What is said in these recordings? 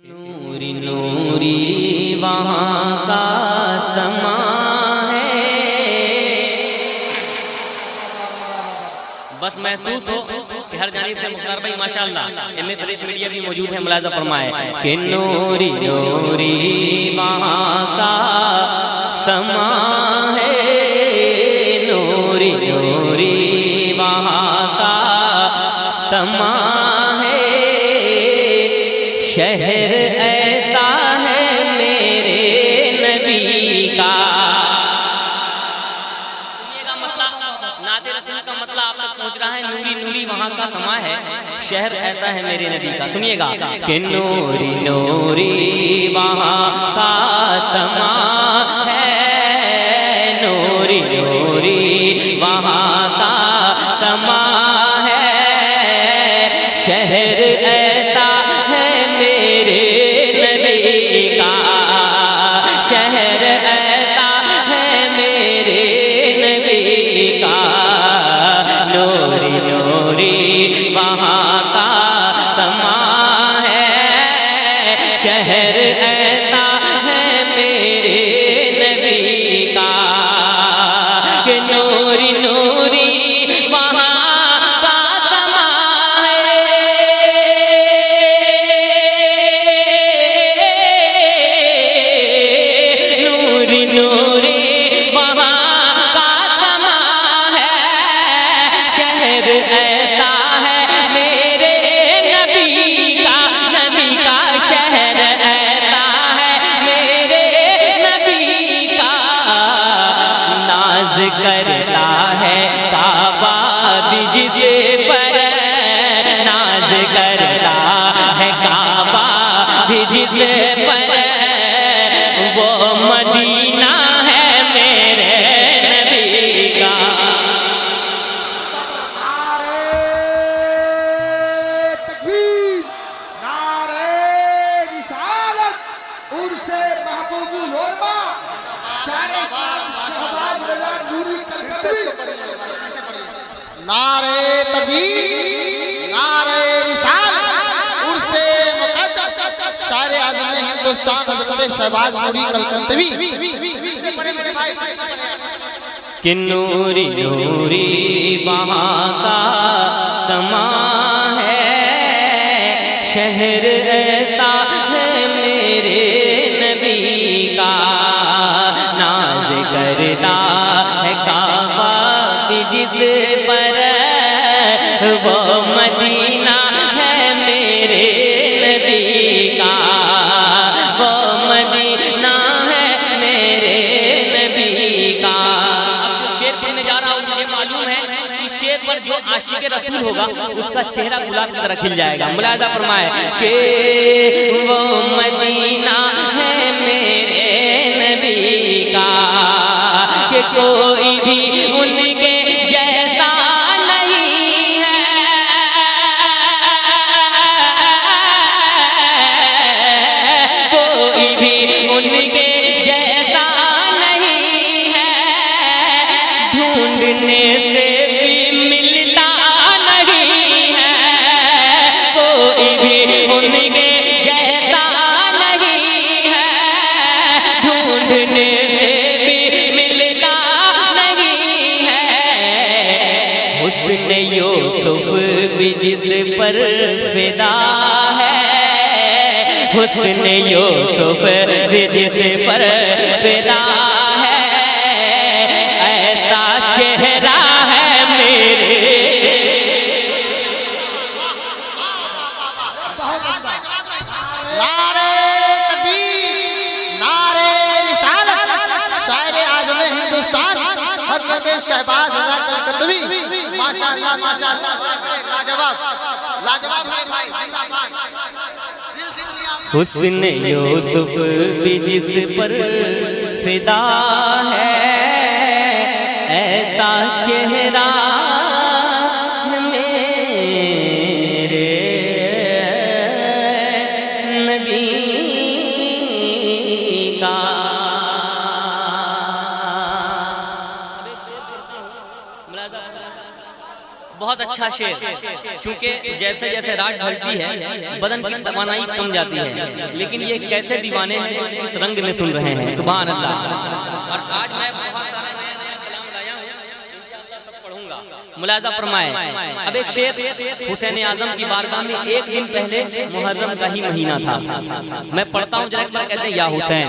नूरी नूरी वहाँ का समा है, बस महसूस हो कि हर जानिब से मुख्तार भाई माशाअल्लाह एमए फ्रेश मीडिया भी मौजूद है, मुलाजा फरमाए कि नूरी नूरी वहाँ का समा है, नूरी नूरी वहाँ का समा है, शहर ऐसा है मेरे नबी का। सुनिएगा मतलब नाते रसूल का मतलब आप तक पहुंच रहा है। नूरी नूरी वहाँ का समा है, शहर ऐसा है मेरे नबी का। सुनिएगा कि नूरी नूरी वहाँ का समा है, नूरी नूरी वहाँ का समा है, शहर ऐसा है मेरे नबी का, शहर ऐसा है मेरे नबी का, नूरी नूरी वहाँ का समा है, शहर ऐसा है मेरे नबी का, कि नूरी नूरी वहाँ का समा है, नूरी नूरी वहाँ का समा है, शहर ऐसा है मेरे नबी का, नबी का शहर ऐसा है मेरे नबी का, नाज करता है काबा भी जिसे पर, नाज करता है काबा भी जिसे पर, वो मदीना है मेरे नबी का। नारे तकबीर, नारे रिसालत, उर्से महबूबुल उलमा, शारे शहबाज रजा नूरी कलकत्ती। नारे तकबीर, नारे रिसालत, उर्से मुक़द्दस, शारे आज़म हिंदुस्तान हज़रत शहबाज नूरी कलकत्तवी। कि नूरी नूरी वहाँ का समा है, शहर ऐसा है मेरे नबी का, नाज करता है काबा भी जिस पर, वो मदीना है मेरे नबी का, वो मदीना है मेरे नबी का। अब शेर पढ़ने जा रहा हूँ, मुझे मालूम है कि शेर पर जो आशिक रसूल होगा उसका चेहरा गुलाब की तरह खिल जाएगा। मुलाजा फरमाए कि वो मदीना है मेरे नबी का, कि कोई भी उनके जैसा नहीं है, कोई भी उनके जैसा नहीं है, ढूंढने से भी मिलता नहीं है, कोई भी उनके जैसा नहीं है, ढूंढने से भी मिलता नहीं है, हुस्न यूसुफ भी जिस पर फिदा है, हुस्न यूसुफ भी जिस पर फिदा है, ऐसा चेहरा है मेरे। नारे तकबीर, नारे रिसालत, शायर आज़म हिंदुस्तान हज़रत शहबाज रजा कलकत्तवी। माशाअल्लाह माशाअल्लाह, लाजवाब लाजवाब है भाई, जिंदाबाद। दिल जीत लिया। हुस्न यूसुफ भी जिस पर फिदा है, ऐसा चेहरा है मेरे नबी का। बहुत अच्छा शेर, क्योंकि जैसे जैसे रात ढलती है बदन की तवानाई कम जाती है, लेकिन ये कैसे दीवाने हैं जो इस रंग में सुन रहे हैं। सुभान अल्लाह। और आज मैं बहुत सारा नया नया कलाम लाया हूँ, इंशाअल्लाह सब पढ़ूंगा, मुलाजा फरमाए। अब एक शेर हुसैन आजम की बारगाह में एक दिन पहले मुहर्रम का ही महीना था, मैं पढ़ता हूँ, जरा एक बार कहते हैं या हुसैन,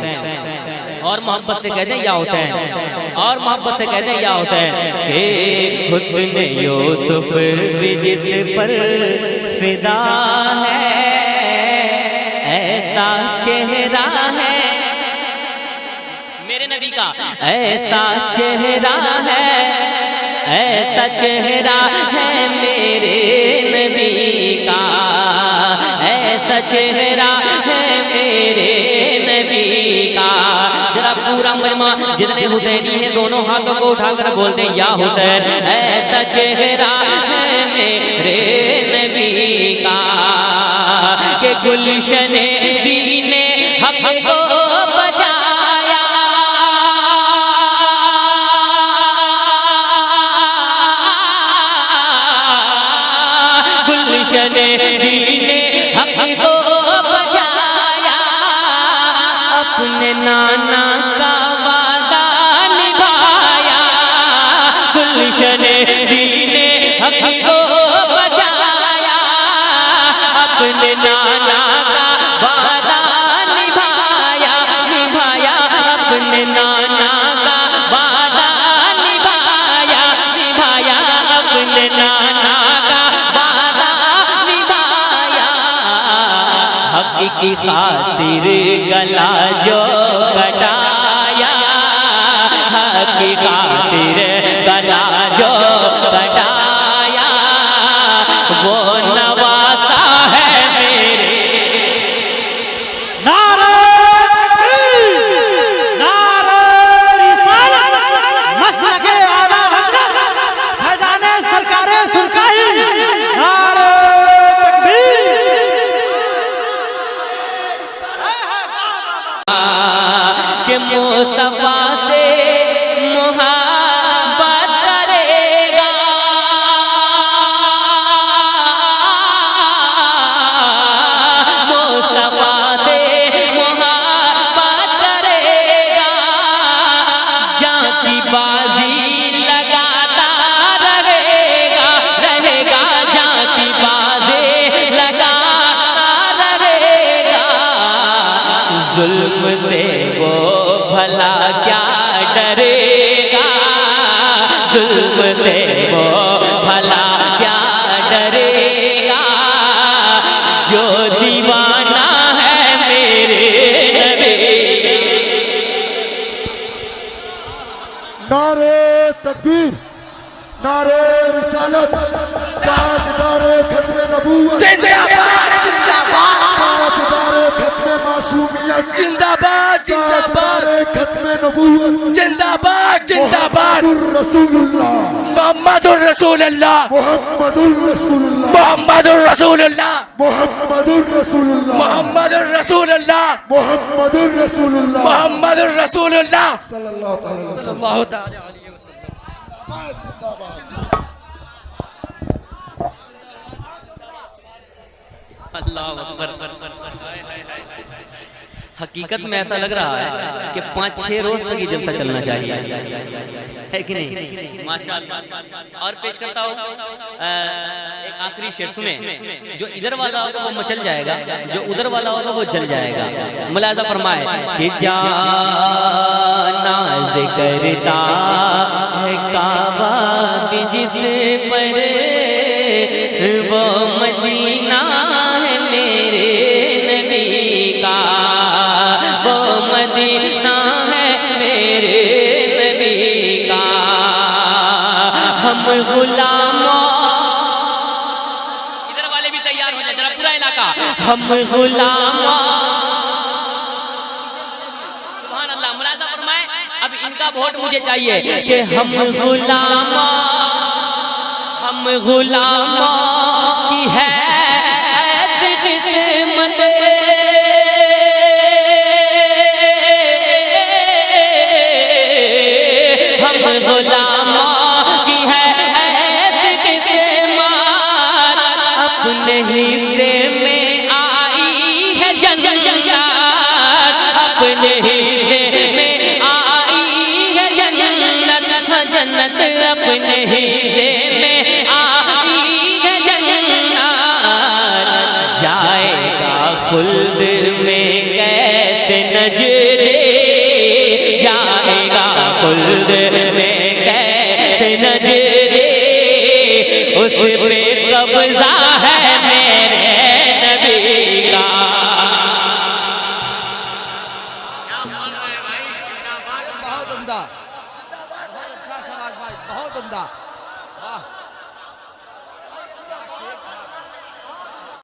और मोहब्बत से कहते हैं या हुसैन, और मोहब्बत से कहते हैं या हुसैन। हे हुस्न यूसुफ भी जिस पर फिदा है, ऐसा चेहरा है मेरे नबी का, ऐसा चेहरा है, ऐसा चेहरा है मेरे नबी का, ऐसा चेहरा है मेरे नबी का। जरा पूरा मजमा जितने हुसैनी हैं दोनों हाथों को उठाकर बोलते हैं या हुसैन, ऐसा चेहरा है मेरे नबी का, कि गुलशने दीने हक को बचाया, गुलशने दीने हक को बचाया, अपने नाना का वादा निभाया, गुलशने दीने हक को बचाया, अपने नाना का वादा निभाया, निभाया, अपने नाना का वादा निभाया, निभाया, अपने नाना का वादा निभाया, हक की खातिर गला जो कटाया, हक की खातिर गला जो कटाया, वो नवासा है मेरे। नारे तकबीर, नारे रिसालत, मसलके आला हज़रत, फैज़ाने सरकारे सुल्तानी, नारे तकबीर। कि मुस्तफा से मोहब्बत करेगा, मुस्तफा से मोहब्बत करेगा, जाती बाजी लगाता रहेगा, रहेगा, जाती बाजी लगाता रहेगा, जुल्म से वो भला क्या डरेगा, जुल्म से वो भला क्या डरेगा, जो दीवाना है मेरे नबी। नारे तकबीर, नारे रिसालत, ताजदारे खत्मे नबूवत, ताजदारे खत्मे मासूमियत, जिंदाबाद जिंदाबाद, ताजदारे खत्मे नबूवत, जिंदाबाद जिंदाबाद, रसूलुल्लाह, मोहम्मदुर रसूलुल्लाह, मोहम्मदुर रसूलुल्लाह, मोहम्मदुर रसूलुल्लाह, मोहम्मदुर रसूलुल्लाह, मोहम्मदुर रसूलुल्लाह, मोहम्मदुर रसूलुल्लाह, मोहम्मदुर रसूलुल्लाह सल्लल्लाहु अलैहि वसल्लम। सल्लल्लाहु ताला अलैहि वसल्लम। अल्लाह अकबर। हकीकत में ऐसा लग रहा है कि 5-6 रोज तक ये जलसा चलना चाहिए, है कि नहीं? माशाअल्लाह। और पेश करता हूँ एक आखिरी शेर, सुने, जो इधर वाला होगा वो मचल जाएगा, जो उधर वाला होगा वो जल जाएगा। मुलाजा फरमाए कि जा नाज़ करता है काबा भी जिस पर, वो मदीना है मेरे नबी का, वो मदीना है मेरे नबी का। हम गुलामों, इधर वाले भी तैयार हो जाए जरा, पूरा इलाका, हम गुलामों, सुभान अल्लाह। मुलाजा फरमाए, अब इनका वोट मुझे चाहिए कि हम गुलामों, हम गुलामों की है ऐसी किस्मत, हम गुलामों की है ऐसी किस्मत, अपने हिस्से में आई है जन्नत, जाएगा खुल्द में कैसे नजरे, जाएगा खुल्द में कैसे नजरे, उस